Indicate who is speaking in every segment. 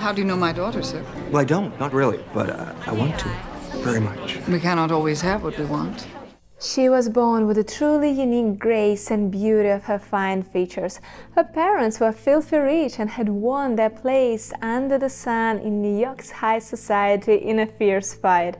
Speaker 1: How do you know my daughter, sir?
Speaker 2: Well, I don't, not really, but I want to, very much.
Speaker 1: We cannot always have what we want.
Speaker 3: She was born with a truly unique grace and beauty of her fine features. Her parents were filthy rich and had won their place under the sun in New York's high society in a fierce fight.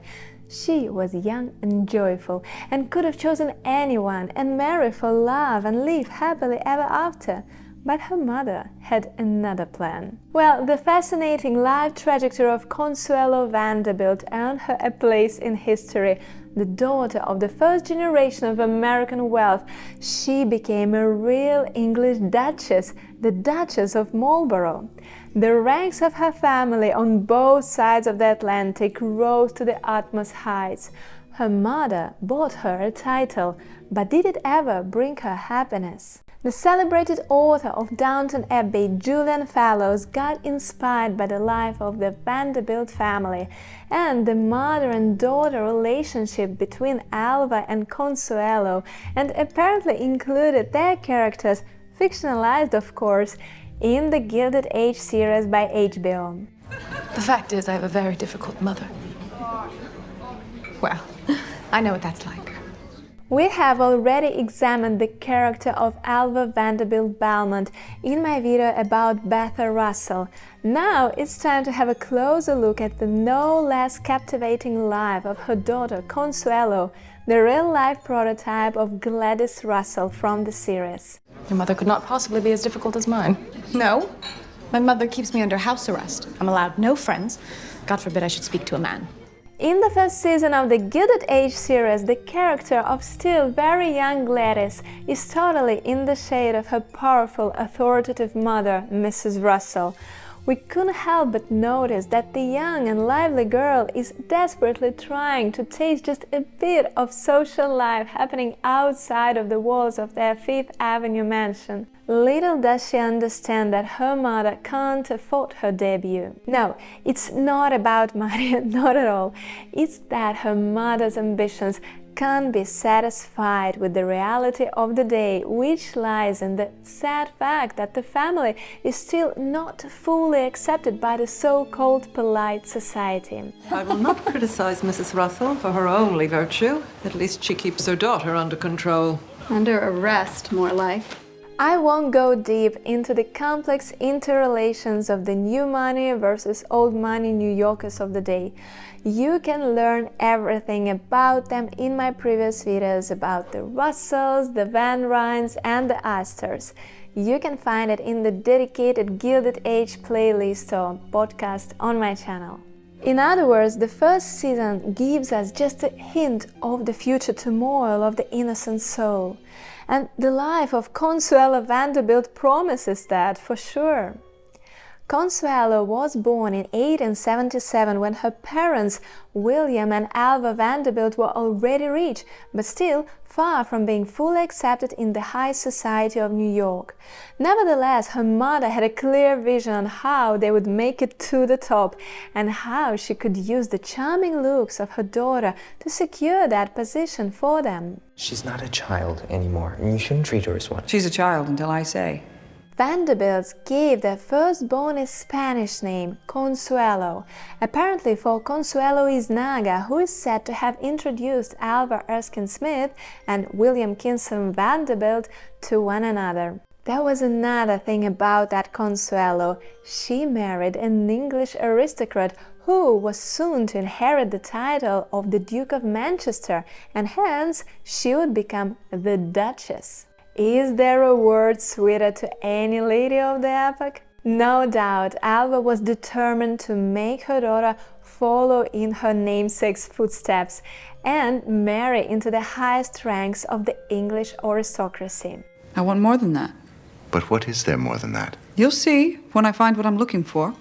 Speaker 3: She was young and joyful and could have chosen anyone and married for love and live happily ever after. But her mother had another plan. Well, the fascinating life trajectory of Consuelo Vanderbilt earned her a place in history. The daughter of the first generation of American wealth, she became a real English Duchess, the Duchess of Marlborough. The ranks of her family on both sides of the Atlantic rose to the utmost heights. Her mother bought her a title, but did it ever bring her happiness? The celebrated author of Downton Abbey, Julian Fellowes, got inspired by the life of the Vanderbilt family and the mother and daughter relationship between Alva and Consuelo, and apparently included their characters, fictionalized of course, in the Gilded Age series by HBO.
Speaker 4: The fact is, I have a very difficult mother. Well, I know what that's like.
Speaker 3: We have already examined the character of Alva Vanderbilt Belmont in my video about Betha Russell. Now it's time to have a closer look at the no less captivating life of her daughter Consuelo, the real-life prototype of Gladys Russel from the series.
Speaker 4: Your mother could not possibly be as difficult as mine.
Speaker 5: No. My mother keeps me under house arrest. I'm allowed no friends. God forbid I should speak to a man.
Speaker 3: In the first season of the Gilded Age series, the character of still very young Gladys is totally in the shade of her powerful, authoritative mother, Mrs. Russell. We couldn't help but notice that the young and lively girl is desperately trying to taste just a bit of social life happening outside of the walls of their Fifth Avenue mansion. Little does she understand that her mother can't afford her debut. No, it's not about money, not at all. It's that her mother's ambitions can't be satisfied with the reality of the day, which lies in the sad fact that the family is still not fully accepted by the so-called polite society.
Speaker 6: I will not criticize Mrs. Russell for her only virtue. At least she keeps her daughter under control.
Speaker 5: Under arrest, more like.
Speaker 3: I won't go deep into the complex interrelations of the new money versus old money New Yorkers of the day. You can learn everything about them in my previous videos about the Russells, the Van Ryns and the Astors. You can find it in the dedicated Gilded Age playlist or podcast on my channel. In other words, the first season gives us just a hint of the future turmoil of the innocent soul. And the life of Consuelo Vanderbilt promises that, for sure. Consuelo was born in 1877 when her parents, William and Alva Vanderbilt, were already rich, but still far from being fully accepted in the high society of New York. Nevertheless, her mother had a clear vision on how they would make it to the top and how she could use the charming looks of her daughter to secure that position for them.
Speaker 2: She's not a child anymore, and you shouldn't treat her as one.
Speaker 1: She's a child until I say.
Speaker 3: Vanderbilts gave their firstborn a Spanish name, Consuelo, apparently for Consuelo Iznaga, who is said to have introduced Alva Erskine Smith and William Kinston Vanderbilt to one another. There was another thing about that Consuelo. She married an English aristocrat who was soon to inherit the title of the Duke of Manchester, and hence she would become the Duchess. Is there a word sweeter to any lady of the epoch? No doubt, Alva was determined to make her daughter follow in her namesake's footsteps and marry into the highest ranks of the English aristocracy.
Speaker 1: I want more than that.
Speaker 7: But what is there more than that?
Speaker 1: You'll see when I find what I'm looking for.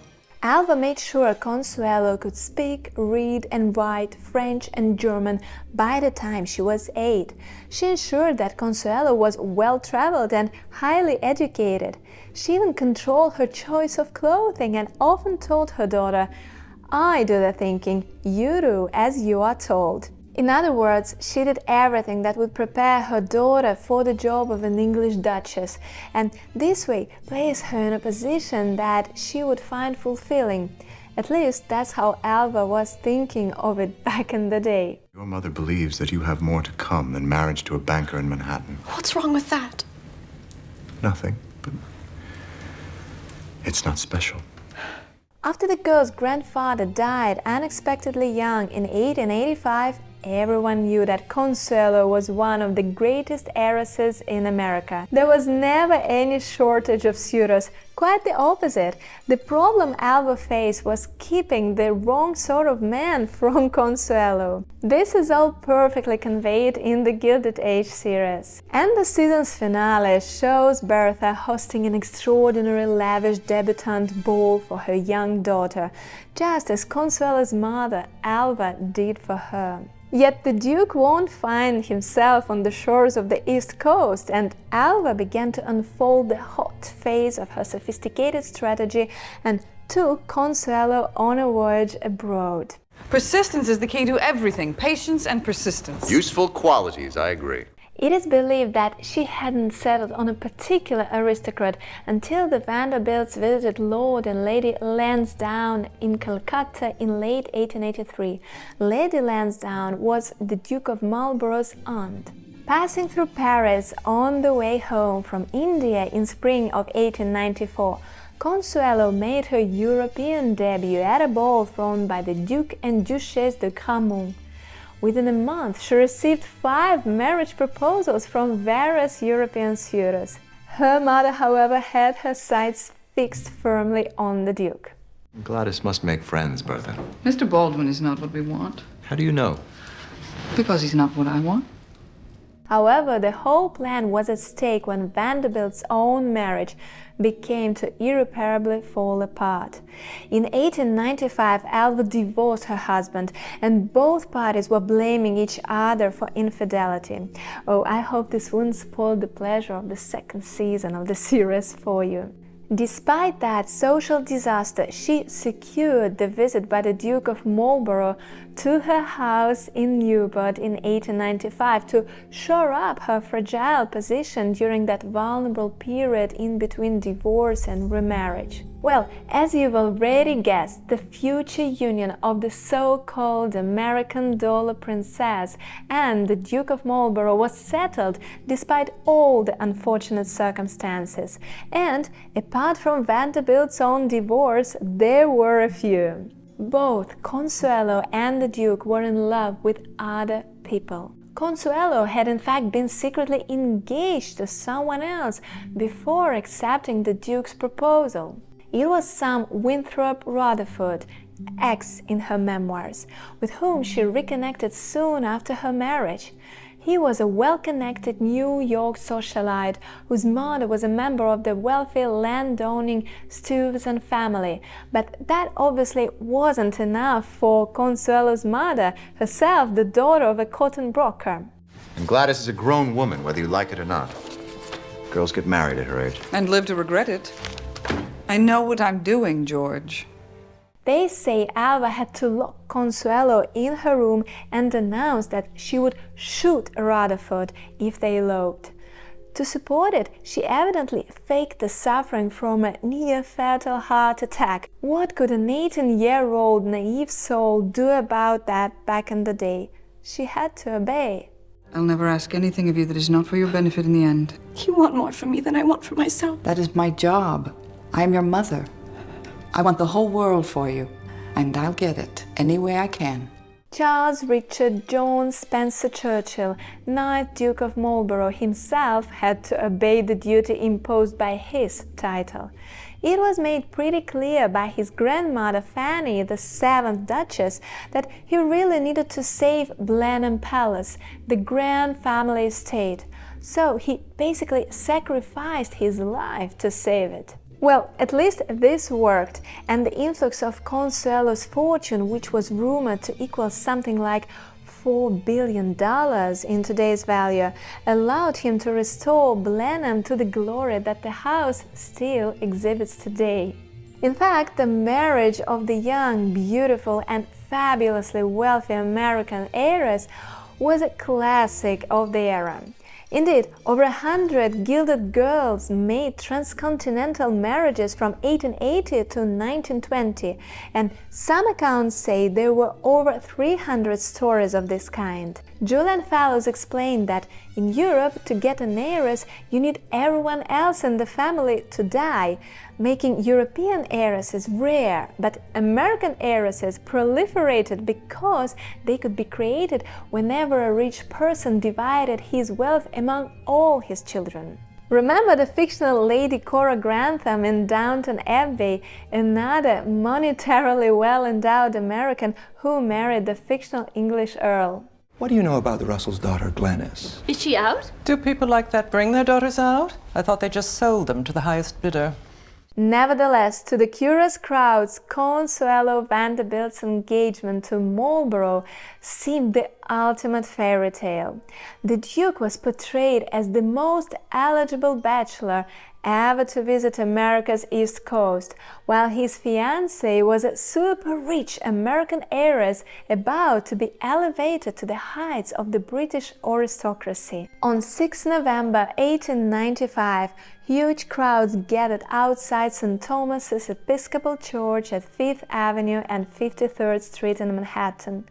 Speaker 3: Alva made sure Consuelo could speak, read and write French and German by the time she was 8. She ensured that Consuelo was well-traveled and highly educated. She even controlled her choice of clothing and often told her daughter, "I do the thinking, you do as you are told." In other words, she did everything that would prepare her daughter for the job of an English Duchess, and this way place her in a position that she would find fulfilling. At least that's how Alva was thinking of it back in the day.
Speaker 7: Your mother believes that you have more to come than marriage to a banker in Manhattan.
Speaker 5: What's wrong with that?
Speaker 7: Nothing, but it's not special.
Speaker 3: After the girl's grandfather died unexpectedly young in 1885, everyone knew that Consuelo was one of the greatest heiresses in America. There was never any shortage of suitors, quite the opposite. The problem Alva faced was keeping the wrong sort of man from Consuelo. This is all perfectly conveyed in the Gilded Age series. And the season's finale shows Bertha hosting an extraordinary lavish debutante ball for her young daughter, just as Consuelo's mother, Alva, did for her. Yet the Duke won't find himself on the shores of the East Coast, and Alva began to unfold the hot phase of her sophisticated strategy and took Consuelo on a voyage abroad.
Speaker 1: Persistence is the key to everything. Patience and persistence.
Speaker 7: Useful qualities, I agree.
Speaker 3: It is believed that she hadn't settled on a particular aristocrat until the Vanderbilts visited Lord and Lady Lansdowne in Calcutta in late 1883. Lady Lansdowne was the Duke of Marlborough's aunt. Passing through Paris on the way home from India in spring of 1894, Consuelo made her European debut at a ball thrown by the Duke and Duchess de Gramont. Within a month, she received 5 marriage proposals from various European suitors. Her mother, however, had her sights fixed firmly on the Duke.
Speaker 2: Gladys must make friends, Bertha.
Speaker 1: Mr. Baldwin is not what we want.
Speaker 2: How do you know?
Speaker 1: Because he's not what I want.
Speaker 3: However, the whole plan was at stake when Vanderbilt's own marriage became to irreparably fall apart. In 1895, Alva divorced her husband, and both parties were blaming each other for infidelity. Oh, I hope this wouldn't spoil the pleasure of the second season of the series for you. Despite that social disaster, she secured the visit by the Duke of Marlborough to her house in Newport in 1895 to shore up her fragile position during that vulnerable period in between divorce and remarriage. Well, as you've already guessed, the future union of the so-called American dollar princess and the Duke of Marlborough was settled despite all the unfortunate circumstances. And apart from Vanderbilt's own divorce, there were a few. Both Consuelo and the Duke were in love with other people. Consuelo had in fact been secretly engaged to someone else before accepting the Duke's proposal. It was some Winthrop Rutherford, ex in her memoirs, with whom she reconnected soon after her marriage. He was a well-connected New York socialite whose mother was a member of the wealthy landowning Stuyvesant family. But that obviously wasn't enough for Consuelo's mother, herself the daughter of a cotton broker.
Speaker 7: And Gladys is a grown woman, whether you like it or not. Girls get married at her age.
Speaker 1: And live to regret it. I know what I'm doing, George.
Speaker 3: They say Alva had to lock Consuelo in her room and announce that she would shoot Rutherford if they eloped. To support it, she evidently faked the suffering from a near-fatal heart attack. What could an 18-year-old naive soul do about that back in the day? She had to obey.
Speaker 1: I'll never ask anything of you that is not for your benefit in the end.
Speaker 5: You want more from me than I want for myself.
Speaker 1: That is my job. I am your mother. I want the whole world for you, and I'll get it any way I can.
Speaker 3: Charles Richard John Spencer Churchill, 9th Duke of Marlborough, himself had to obey the duty imposed by his title. It was made pretty clear by his grandmother Fanny, the 7th Duchess, that he really needed to save Blenheim Palace, the grand family estate. So he basically sacrificed his life to save it. Well, at least this worked, and the influx of Consuelo's fortune, which was rumored to equal something like $4 billion in today's value, allowed him to restore Blenheim to the glory that the house still exhibits today. In fact, the marriage of the young, beautiful, and fabulously wealthy American heiress was a classic of the era. Indeed, over 100 gilded girls made transcontinental marriages from 1880 to 1920, and some accounts say there were over 300 stories of this kind. Julian Fallows explained that in Europe, to get an heiress, you need everyone else in the family to die, making European heiresses rare, but American heiresses proliferated because they could be created whenever a rich person divided his wealth among all his children. Remember the fictional Lady Cora Grantham in Downton Abbey, another monetarily well-endowed American who married the fictional English Earl.
Speaker 2: What do you know about the Russell's daughter, Gladys?
Speaker 8: Is she out?
Speaker 6: Do people like that bring their daughters out? I thought they just sold them to the highest bidder.
Speaker 3: Nevertheless, to the curious crowds, Consuelo Vanderbilt's engagement to Marlborough seemed the ultimate fairy tale. The Duke was portrayed as the most eligible bachelor ever to visit America's East Coast, while his fiancée was a super-rich American heiress about to be elevated to the heights of the British aristocracy. On 6 November 1895, huge crowds gathered outside St. Thomas's Episcopal Church at 5th Avenue and 53rd Street in Manhattan.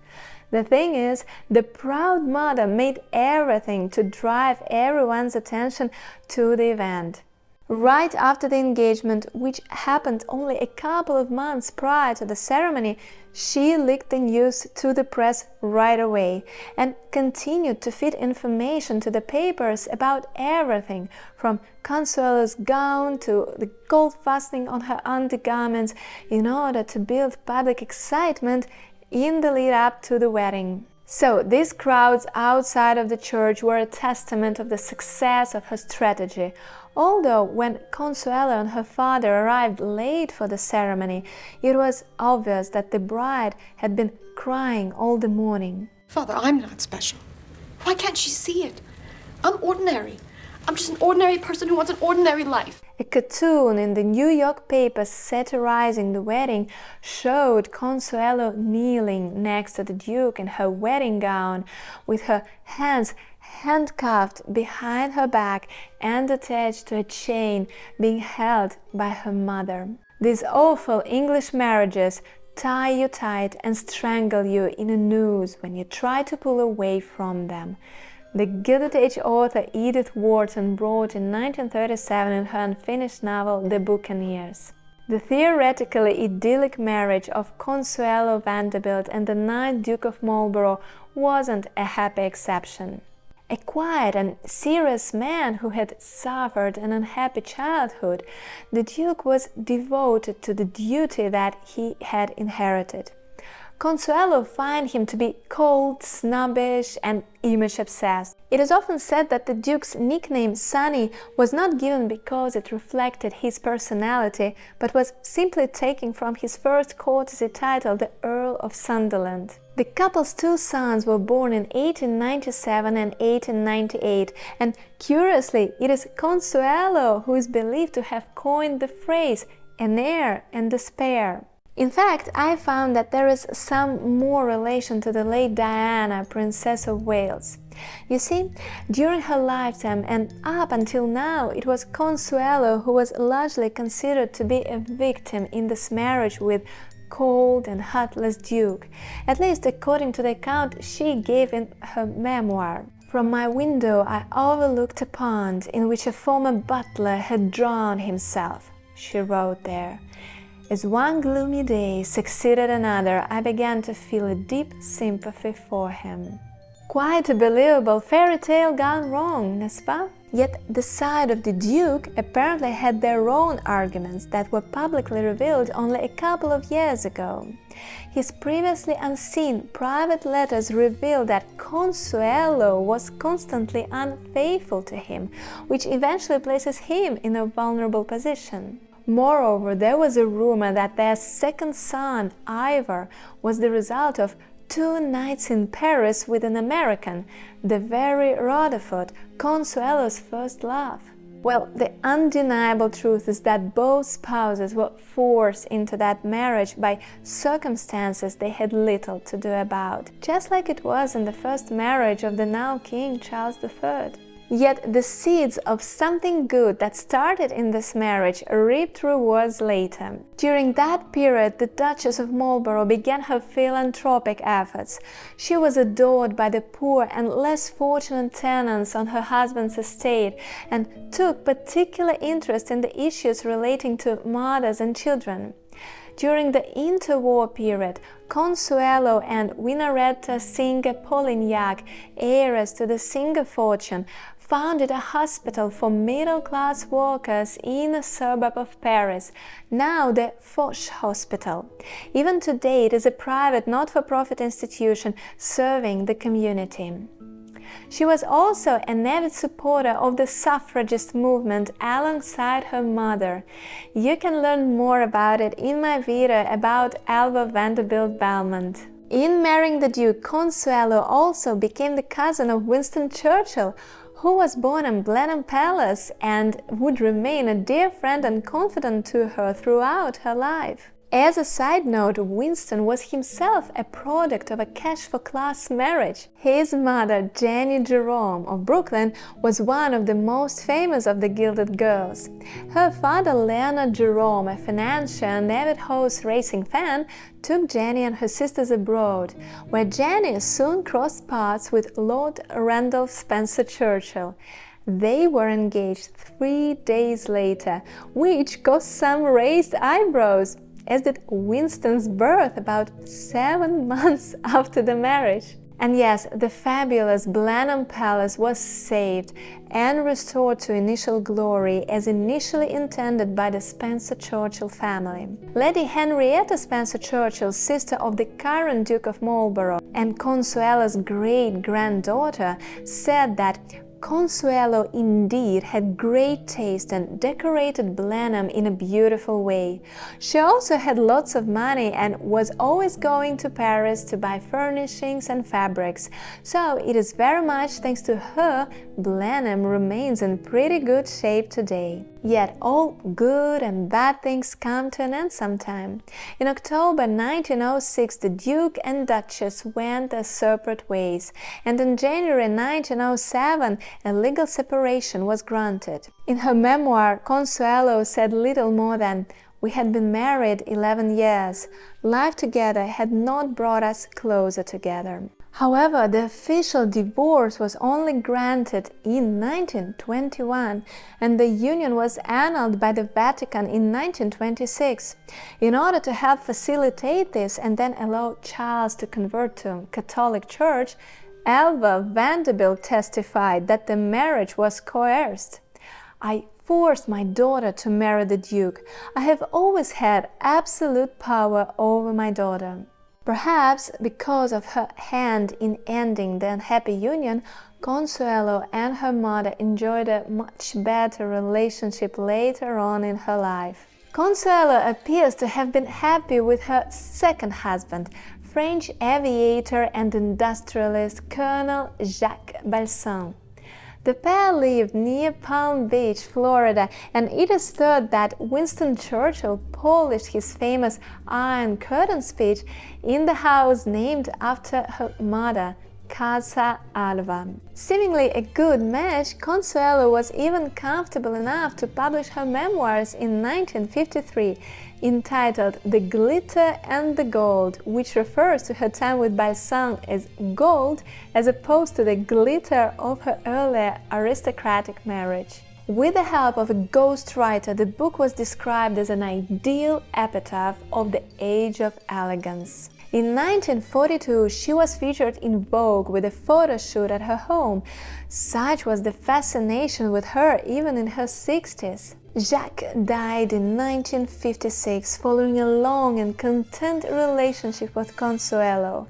Speaker 3: The thing is, the proud mother made everything to drive everyone's attention to the event. Right after the engagement, which happened only a couple of months prior to the ceremony, she leaked the news to the press right away and continued to feed information to the papers about everything, from Consuelo's gown to the gold fastening on her undergarments, in order to build public excitement in the lead-up to the wedding. So these crowds outside of the church were a testament of the success of her strategy. Although when Consuelo and her father arrived late for the ceremony, it was obvious that the bride had been crying all the morning.
Speaker 8: Father, I'm not special. Why can't she see it? I'm ordinary. I'm just an ordinary person who wants an ordinary life.
Speaker 3: A cartoon in the New York paper satirizing the wedding showed Consuelo kneeling next to the Duke in her wedding gown, with her hands handcuffed behind her back and attached to a chain being held by her mother. These awful English marriages tie you tight and strangle you in a noose when you try to pull away from them. The Gilded Age author Edith Wharton wrote in 1937 in her unfinished novel The Buccaneers. The theoretically idyllic marriage of Consuelo Vanderbilt and the 9th Duke of Marlborough wasn't a happy exception. A quiet and serious man who had suffered an unhappy childhood, the Duke was devoted to the duty that he had inherited. Consuelo found him to be cold, snobbish, and image-obsessed. It is often said that the Duke's nickname Sonny was not given because it reflected his personality, but was simply taken from his first courtesy title, the Earl of Sunderland. The couple's two sons were born in 1897 and 1898, and curiously, it is Consuelo who is believed to have coined the phrase "an heir and despair." In fact, I found that there is some more relation to the late Diana, Princess of Wales. You see, during her lifetime and up until now, it was Consuelo who was largely considered to be a victim in this marriage with cold and heartless Duke, at least according to the account she gave in her memoir. From my window I overlooked a pond in which a former butler had drowned himself, she wrote there. As one gloomy day succeeded another, I began to feel a deep sympathy for him. Quite a believable fairy tale gone wrong, n'est-ce pas? Yet the side of the Duke apparently had their own arguments that were publicly revealed only a couple of years ago. His previously unseen private letters revealed that Consuelo was constantly unfaithful to him, which eventually places him in a vulnerable position. Moreover, there was a rumor that their second son, Ivor, was the result of 2 nights in Paris with an American, the very Rutherford, Consuelo's first love. Well, the undeniable truth is that both spouses were forced into that marriage by circumstances they had little to do about, just like it was in the first marriage of the now King Charles III. Yet the seeds of something good that started in this marriage reaped rewards later. During that period, the Duchess of Marlborough began her philanthropic efforts. She was adored by the poor and less fortunate tenants on her husband's estate and took particular interest in the issues relating to mothers and children. During the interwar period, Consuelo and Winaretta Singer Polignac, heiress to the Singer fortune, founded a hospital for middle-class workers in a suburb of Paris, now the Foch Hospital. Even today, it is a private, not-for-profit institution serving the community. She was also an avid supporter of the suffragist movement alongside her mother. You can learn more about it in my video about Alva Vanderbilt Belmont. In marrying the Duke, Consuelo also became the cousin of Winston Churchill, who was born in Blenheim Palace and would remain a dear friend and confidant to her throughout her life. As a side note, Winston was himself a product of a cash-for-class marriage. His mother, Jenny Jerome of Brooklyn, was one of the most famous of the Gilded Girls. Her father, Leonard Jerome, a financier and avid horse racing fan, took Jenny and her sisters abroad, where Jenny soon crossed paths with Lord Randolph Spencer Churchill. They were engaged 3 days later, which caused some raised eyebrows, as did Winston's birth about 7 months after the marriage. And yes, the fabulous Blenheim Palace was saved and restored to initial glory as initially intended by the Spencer Churchill family. Lady Henrietta Spencer Churchill, sister of the current Duke of Marlborough and Consuelo's great-granddaughter, said that Consuelo indeed had great taste and decorated Blenheim in a beautiful way. She also had lots of money and was always going to Paris to buy furnishings and fabrics, so it is very much thanks to her Blenheim remains in pretty good shape today. Yet all good and bad things come to an end sometime. In October 1906, the Duke and Duchess went their separate ways, and in January 1907, a legal separation was granted. In her memoir, Consuelo said little more than, "We had been married 11 years. Life together had not brought us closer together." However, the official divorce was only granted in 1921, and the union was annulled by the Vatican in 1926. In order to help facilitate this and then allow Charles to convert to Catholic Church, Alva Vanderbilt testified that the marriage was coerced. "I forced my daughter to marry the Duke. I have always had absolute power over my daughter." Perhaps because of her hand in ending the unhappy union, Consuelo and her mother enjoyed a much better relationship later on in her life. Consuelo appears to have been happy with her second husband, French aviator and industrialist Colonel Jacques Balsan. The pair lived near Palm Beach, Florida, and it is thought that Winston Churchill polished his famous Iron Curtain speech in the house named after her mother, Casa Alva. Seemingly a good match, Consuelo was even comfortable enough to publish her memoirs in 1953, entitled The Glitter and the Gold, which refers to her time with Balsan as gold as opposed to the glitter of her earlier aristocratic marriage. With the help of a ghostwriter, the book was described as an ideal epitaph of the Age of Elegance. In 1942, she was featured in Vogue with a photo shoot at her home. Such was the fascination with her even in her 60s. Jacques died in 1956 following a long and content relationship with Consuelo.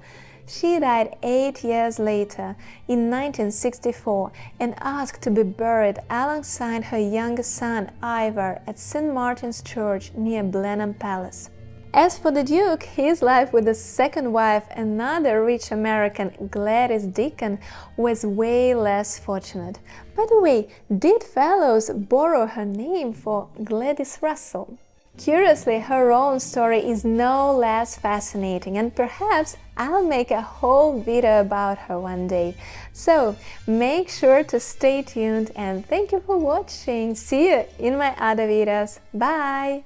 Speaker 3: She died 8 years later, in 1964, and asked to be buried alongside her youngest son, Ivor, at St. Martin's Church near Blenheim Palace. As for the Duke, his life with the second wife, another rich American, Gladys Deacon, was way less fortunate. By the way, did Fellows borrow her name for Gladys Russel? Curiously, her own story is no less fascinating, and perhaps I'll make a whole video about her one day. So make sure to stay tuned, and thank you for watching. See you in my other videos. Bye!